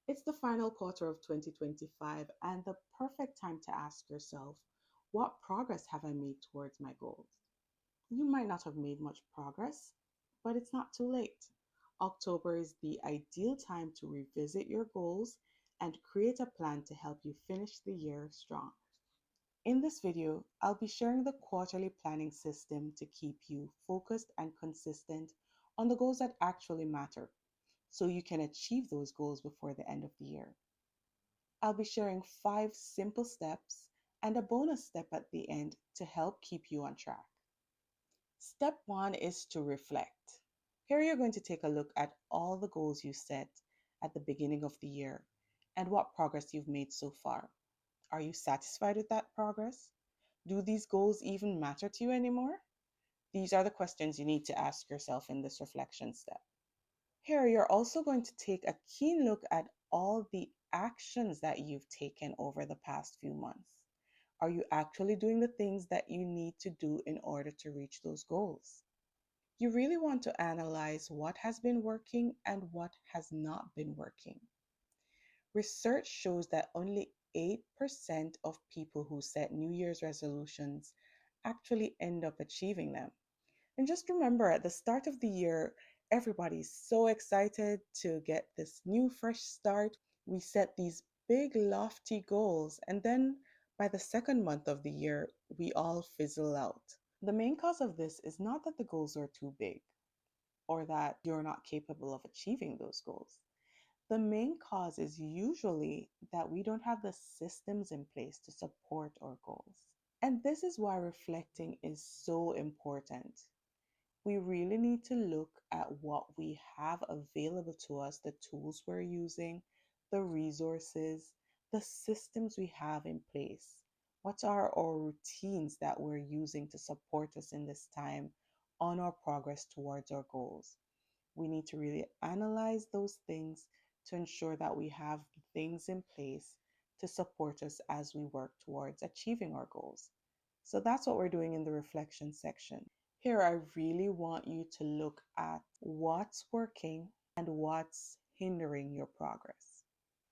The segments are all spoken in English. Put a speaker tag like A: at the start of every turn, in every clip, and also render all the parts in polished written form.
A: It's the final quarter of 2025 and the perfect time to ask yourself, what progress have I made towards my goals? You might not have made much progress, but it's not too late. October is the ideal time to revisit your goals and create a plan to help you finish the year strong. In this video, I'll be sharing the quarterly planning system to keep you focused and consistent on the goals that actually matter so you can achieve those goals before the end of the year. I'll be sharing 5 simple steps and a bonus step at the end to help keep you on track. Step one is to reflect. Here you're going to take a look at all the goals you set at the beginning of the year and what progress you've made so far. Are you satisfied with that progress? Do these goals even matter to you anymore? These are the questions you need to ask yourself in this reflection step. Here, you're also going to take a keen look at all the actions that you've taken over the past few months. Are you actually doing the things that you need to do in order to reach those goals? You really want to analyze what has been working and what has not been working. Research shows that only 8% of people who set New Year's resolutions actually end up achieving them. And just remember, at the start of the year, everybody's so excited to get this new, fresh start. We set these big, lofty goals, and then by the second month of the year, we all fizzle out. The main cause of this is not that the goals are too big or that you're not capable of achieving those goals. The main cause is usually that we don't have the systems in place to support our goals. And this is why reflecting is so important. We really need to look at what we have available to us, the tools we're using, the resources, the systems we have in place. What are our routines that we're using to support us in this time on our progress towards our goals? We need to really analyze those things to ensure that we have things in place to support us as we work towards achieving our goals. So that's what we're doing in the reflection section. Here, I really want you to look at what's working and what's hindering your progress.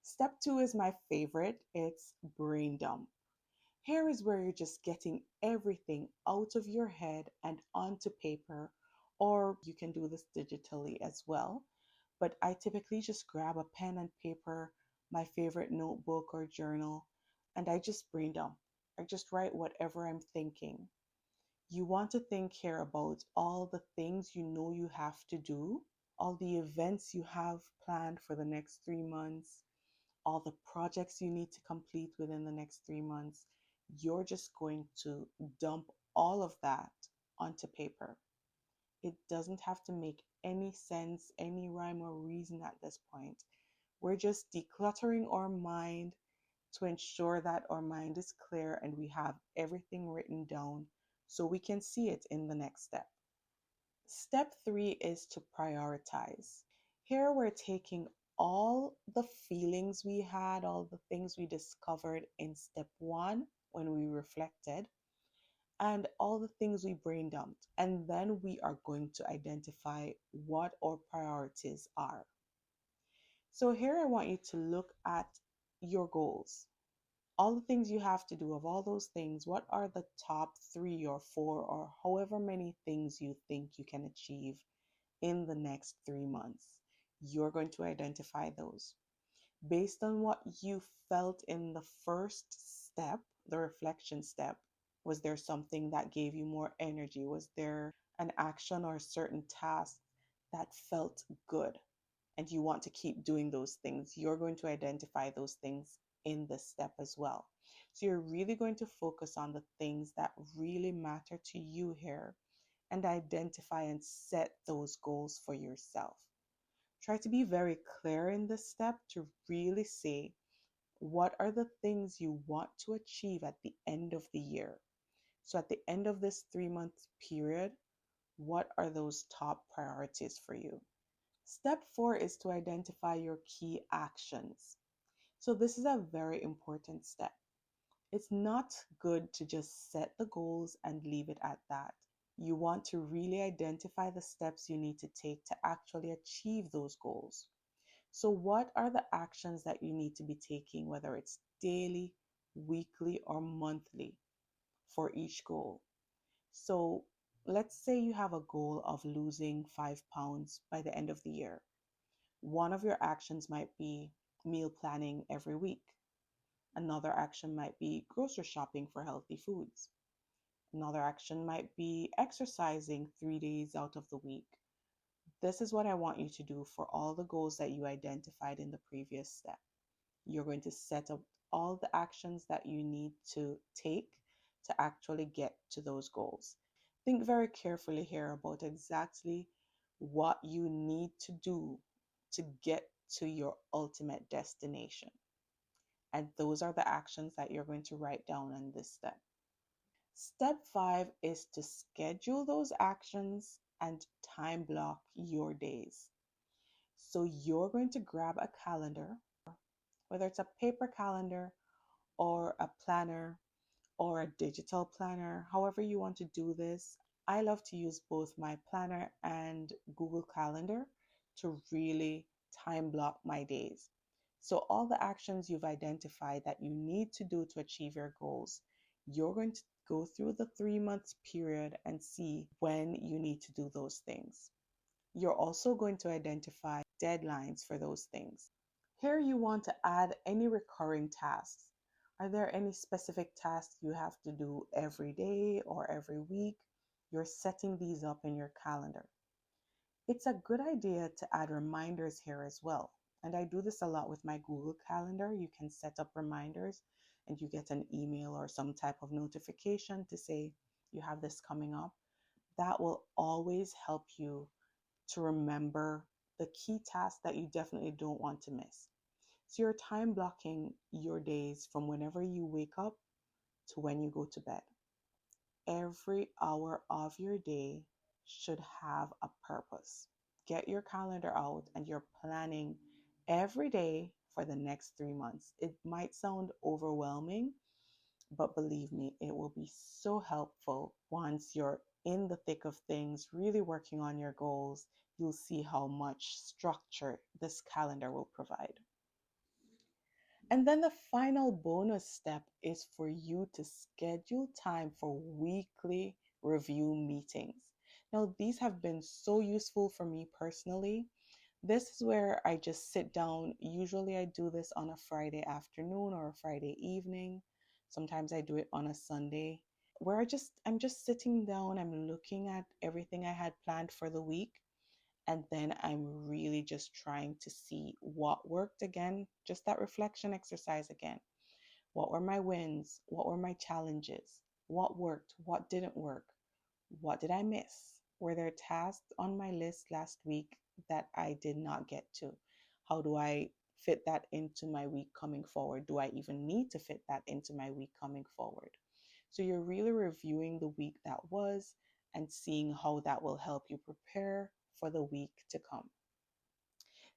A: Step two is my favorite. It's brain dump. Here is where you're just getting everything out of your head and onto paper, or you can do this digitally as well. But I typically just grab a pen and paper, my favorite notebook or journal, and I just brain dump. I just write whatever I'm thinking. You want to think here about all the things you know you have to do, all the events you have planned for the next 3 months, all the projects you need to complete within the next 3 months. You're just going to dump all of that onto paper. It doesn't have to make any sense, any rhyme or reason at this point. We're just decluttering our mind to ensure that our mind is clear and we have everything written down so we can see it in the next step. Step three is to prioritize. Here we're taking all the feelings we had, all the things we discovered in step one when we reflected, and all the things we brain dumped. And then we are going to identify what our priorities are. So here I want you to look at your goals. All the things you have to do, of all those things, what are the top 3 or 4 or however many things you think you can achieve in the next 3 months? You're going to identify those. Based on what you felt in the first step, the reflection step, was there something that gave you more energy? Was there an action or a certain task that felt good and you want to keep doing those things? You're going to identify those things in this step as well. So you're really going to focus on the things that really matter to you here and identify and set those goals for yourself. Try to be very clear in this step to really say what are the things you want to achieve at the end of the year. So at the end of this 3 month period, what are those top priorities for you? Step four is to identify your key actions. So this is a very important step. It's not good to just set the goals and leave it at that. You want to really identify the steps you need to take to actually achieve those goals. So, what are the actions that you need to be taking, whether it's daily, weekly, or monthly for each goal? So, let's say you have a goal of losing 5 pounds by the end of the year. One of your actions might be meal planning every week. Another action might be grocery shopping for healthy foods. Another action might be exercising 3 days out of the week. This is what I want you to do for all the goals that you identified in the previous step. You're going to set up all the actions that you need to take to actually get to those goals. Think very carefully here about exactly what you need to do to get to your ultimate destination. And those are the actions that you're going to write down on this step. Step 5 is to schedule those actions and time block your days. So you're going to grab a calendar, whether it's a paper calendar or a planner or a digital planner, however you want to do this. I love to use both my planner and Google Calendar to really time block my days. So, all the actions you've identified that you need to do to achieve your goals, you're going to go through the 3 months period and see when you need to do those things. You're also going to identify deadlines for those things. Here you want to add any recurring tasks. Are there any specific tasks you have to do every day or every week? You're setting these up in your calendar. It's a good idea to add reminders here as well. And I do this a lot with my Google Calendar. You can set up reminders and you get an email or some type of notification to say you have this coming up. That will always help you to remember the key tasks that you definitely don't want to miss. So you're time blocking your days from whenever you wake up to when you go to bed. Every hour of your day should have a purpose. Get your calendar out and you're planning every day for the next 3 months. It might sound overwhelming, but believe me, it will be so helpful once you're in the thick of things, really working on your goals. You'll see how much structure this calendar will provide. And then the final bonus step is for you to schedule time for weekly review meetings. Now, these have been so useful for me personally. This is where I just sit down. Usually, I do this on a Friday afternoon or a Friday evening. Sometimes I do it on a Sunday, where I'm just sitting down, I'm looking at everything I had planned for the week, and then I'm really just trying to see what worked again, just that reflection exercise again. What were my wins? What were my challenges? What worked? What didn't work? What did I miss? Were there tasks on my list last week that I did not get to? How do I fit that into my week coming forward? Do I even need to fit that into my week coming forward? So you're really reviewing the week that was and seeing how that will help you prepare for the week to come.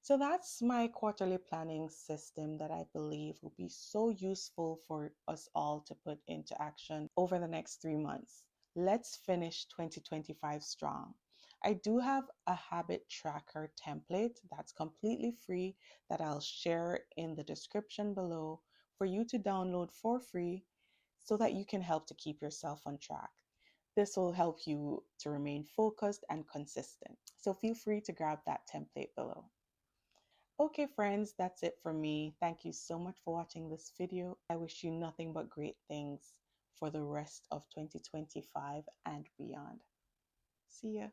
A: So that's my quarterly planning system that I believe will be so useful for us all to put into action over the next 3 months. Let's finish 2025 strong. I do have a habit tracker template that's completely free that I'll share in the description below for you to download for free so that you can help to keep yourself on track. This will help you to remain focused and consistent. So feel free to grab that template below. Okay, friends, that's it for me. Thank you so much for watching this video. I wish you nothing but great things for the rest of 2025 and beyond. See ya.